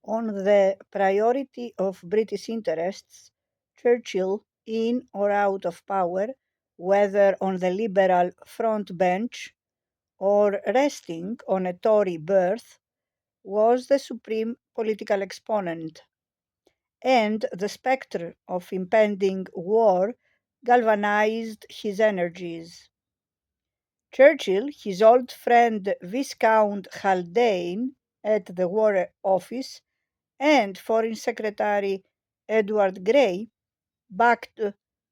On the priority of British interests, Churchill, in or out of power, whether on the Liberal front bench or resting on a Tory berth, was the supreme political exponent, and the spectre of impending war galvanized his energies. Churchill, his old friend Viscount Haldane at the War Office, and Foreign Secretary Edward Grey, backed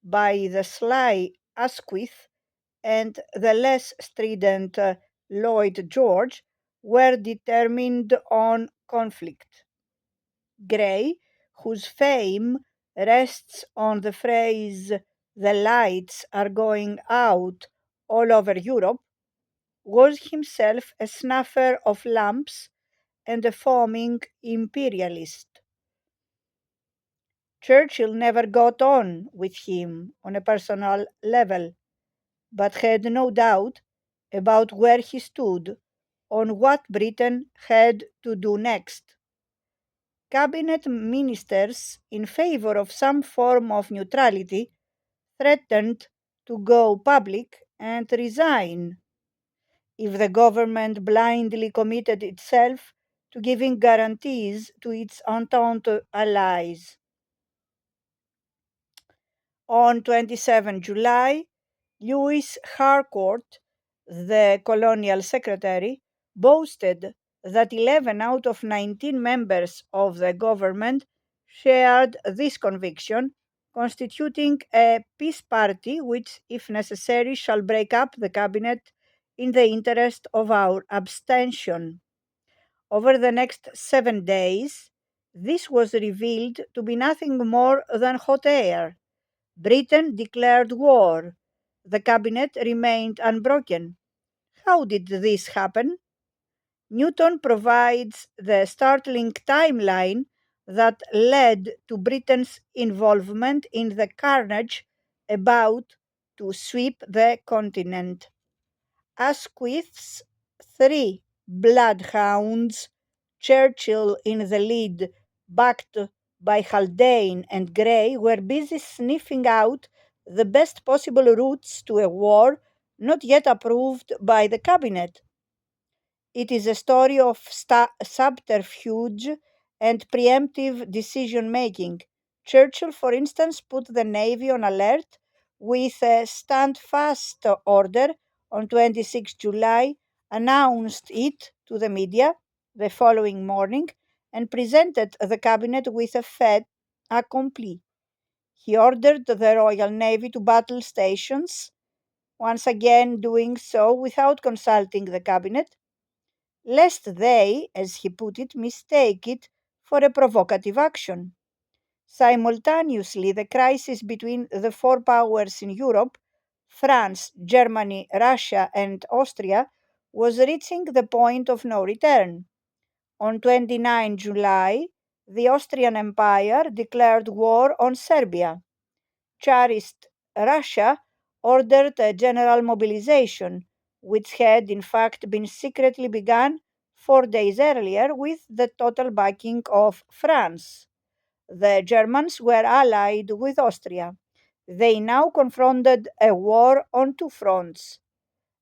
by the sly Asquith and the less strident Lloyd George, were determined on conflict. Grey, whose fame rests on the phrase, "the lights are going out all over Europe," was himself a snuffer of lamps and a foaming imperialist. Churchill never got on with him on a personal level, but had no doubt about where he stood on what Britain had to do next. Cabinet ministers in favor of some form of neutrality threatened to go public and resign if the government blindly committed itself to giving guarantees to its Entente allies. On 27 July, Lewis Harcourt, the colonial secretary, boasted that 11 out of 19 members of the government shared this conviction, constituting a peace party which, if necessary, shall break up the cabinet in the interest of our abstention. Over the next 7 days, this was revealed to be nothing more than hot air. Britain declared war. The cabinet remained unbroken. How did this happen? Newton provides the startling timeline that led to Britain's involvement in the carnage about to sweep the continent. Asquith's three bloodhounds, Churchill in the lead, backed by Haldane and Grey, were busy sniffing out the best possible routes to a war not yet approved by the cabinet. It is a story of subterfuge and preemptive decision making. Churchill, for instance, put the Navy on alert with a stand fast order on 26 July, announced it to the media the following morning, and presented the cabinet with a fait accompli. He ordered the Royal Navy to battle stations, once again doing so without consulting the cabinet, lest they, as he put it, mistake it for a provocative action. Simultaneously, the crisis between the four powers in Europe, France, Germany, Russia, and Austria, was reaching the point of no return. On 29 July, the Austrian Empire declared war on Serbia. Tsarist Russia ordered a general mobilization, which had in fact been secretly begun 4 days earlier with the total backing of France. The Germans were allied with Austria. They now confronted a war on two fronts.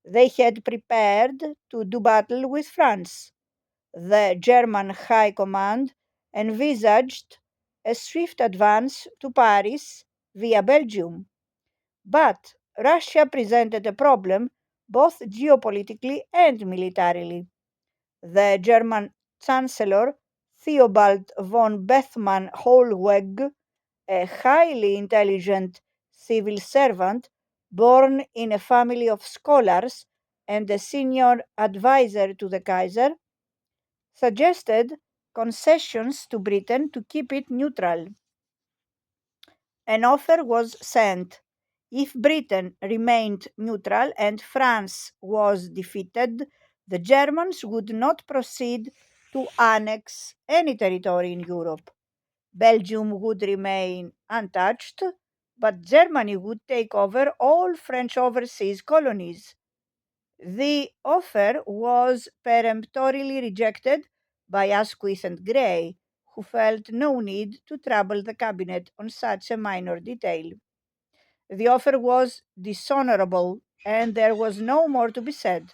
They had prepared to do battle with France. The German High Command envisaged a swift advance to Paris via Belgium. But Russia presented a problem both geopolitically and militarily. The German Chancellor Theobald von Bethmann Hollweg, a highly intelligent civil servant born in a family of scholars and a senior advisor to the Kaiser, suggested concessions to Britain to keep it neutral. An offer was sent. If Britain remained neutral and France was defeated, the Germans would not proceed to annex any territory in Europe. Belgium would remain untouched, but Germany would take over all French overseas colonies. The offer was peremptorily rejected by Asquith and Grey, who felt no need to trouble the cabinet on such a minor detail. The offer was dishonorable, and there was no more to be said.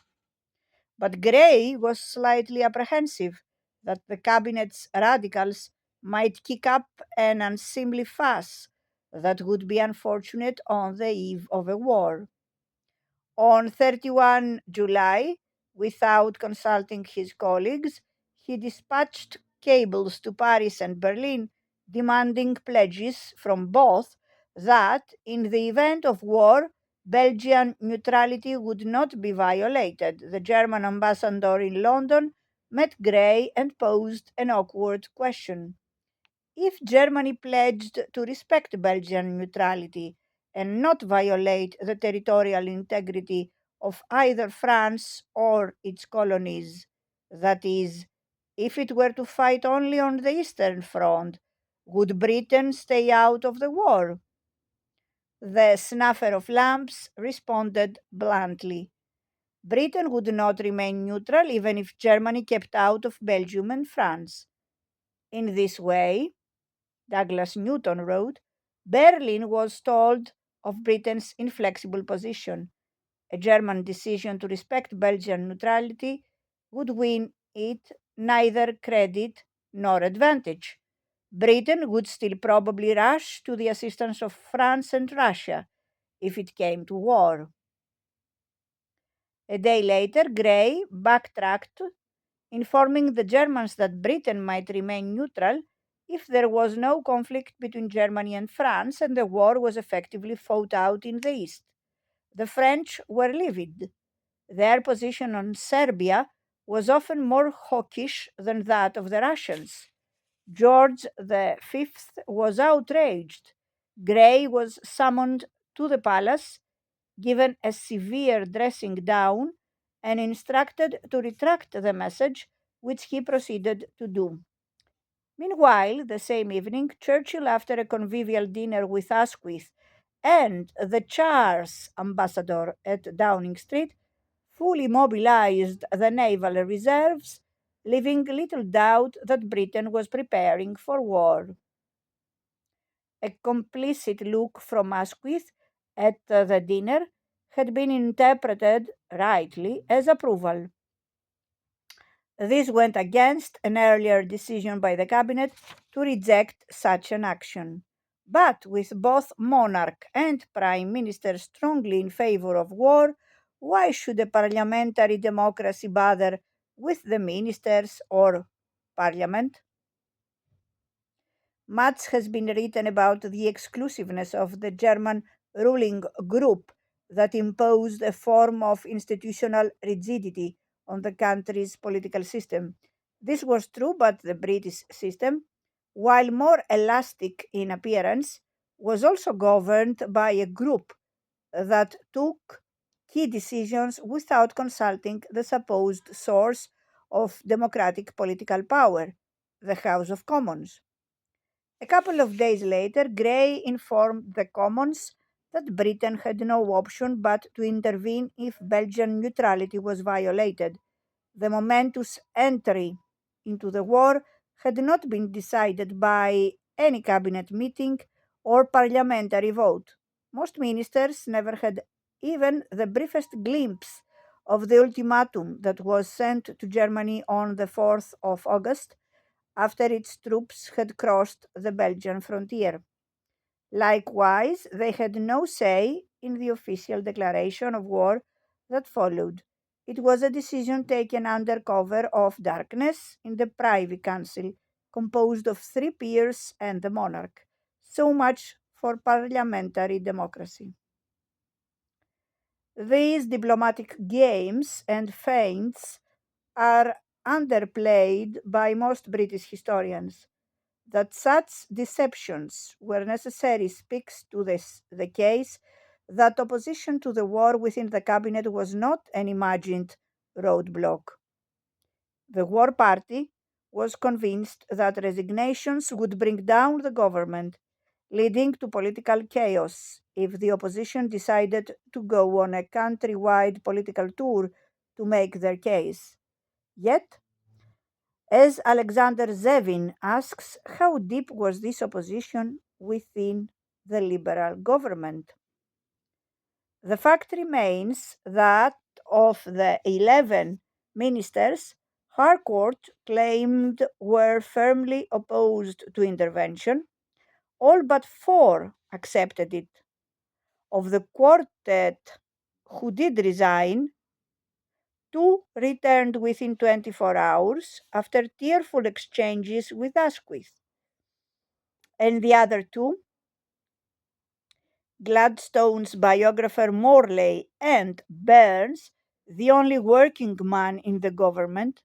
But Grey was slightly apprehensive that the cabinet's radicals might kick up an unseemly fuss that would be unfortunate on the eve of a war. On 31 July, without consulting his colleagues, he dispatched cables to Paris and Berlin demanding pledges from both that, in the event of war, Belgian neutrality would not be violated. The German ambassador in London met Grey and posed an awkward question. If Germany pledged to respect Belgian neutrality and not violate the territorial integrity of either France or its colonies, that is, if it were to fight only on the Eastern Front, would Britain stay out of the war? The snuffer of lamps responded bluntly. Britain would not remain neutral even if Germany kept out of Belgium and France. In this way, Douglas Newton wrote, Berlin was told of Britain's inflexible position. A German decision to respect Belgian neutrality would win it neither credit nor advantage. Britain would still probably rush to the assistance of France and Russia if it came to war. A day later, Grey backtracked, informing the Germans that Britain might remain neutral if there was no conflict between Germany and France and the war was effectively fought out in the East. The French were livid. Their position on Serbia was often more hawkish than that of the Russians. George V was outraged. Grey was summoned to the palace, given a severe dressing down, and instructed to retract the message, which he proceeded to do. Meanwhile, the same evening, Churchill, after a convivial dinner with Asquith and the Tsar's ambassador at Downing Street, fully mobilized the naval reserves, leaving little doubt that Britain was preparing for war. A complicit look from Asquith at the dinner had been interpreted rightly as approval. This went against an earlier decision by the cabinet to reject such an action. But with both monarch and prime minister strongly in favor of war, why should a parliamentary democracy bother with the ministers or parliament? Much has been written about the exclusiveness of the German ruling group that imposed a form of institutional rigidity on the country's political system. This was true, but the British system, while more elastic in appearance, was also governed by a group that took key decisions without consulting the supposed source of democratic political power, the House of Commons. A couple of days later, Grey informed the Commons that Britain had no option but to intervene if Belgian neutrality was violated. The momentous entry into the war had not been decided by any cabinet meeting or parliamentary vote. Most ministers never had even the briefest glimpse of the ultimatum that was sent to Germany on the 4th of August after its troops had crossed the Belgian frontier. Likewise, they had no say in the official declaration of war that followed. It was a decision taken under cover of darkness in the Privy Council, composed of three peers and the monarch. So much for parliamentary democracy. These diplomatic games and feints are underplayed by most British historians. That such deceptions were necessary speaks to the case that opposition to the war within the cabinet was not an imagined roadblock. The war party was convinced that resignations would bring down the government, leading to political chaos if the opposition decided to go on a countrywide political tour to make their case. Yet, As Alexander Zevin asks, how deep was this opposition within the liberal government? The fact remains that of the 11 ministers Harcourt claimed were firmly opposed to intervention, all but 4 accepted it. Of the quartet who did resign, 2 returned within 24 hours after tearful exchanges with Asquith, and the other 2, Gladstone's biographer Morley and Burns, the only working man in the government,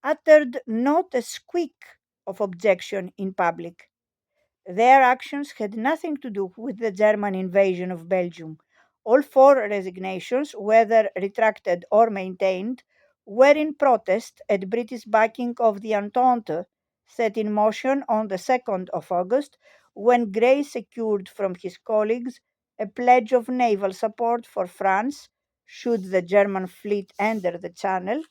uttered not a squeak of objection in public. Their actions had nothing to do with the German invasion of Belgium. All 4 resignations, whether retracted or maintained, were in protest at British backing of the Entente, set in motion on the 2nd of August, when Grey secured from his colleagues a pledge of naval support for France should the German fleet enter the Channel,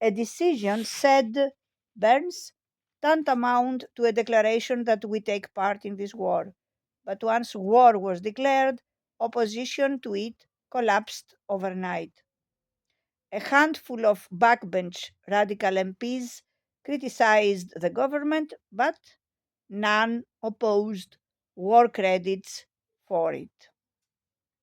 a decision, said Burns, tantamount to a declaration that we take part in this war. But once war was declared, opposition to it collapsed overnight. A handful of backbench radical MPs criticized the government, but none opposed war credits for it.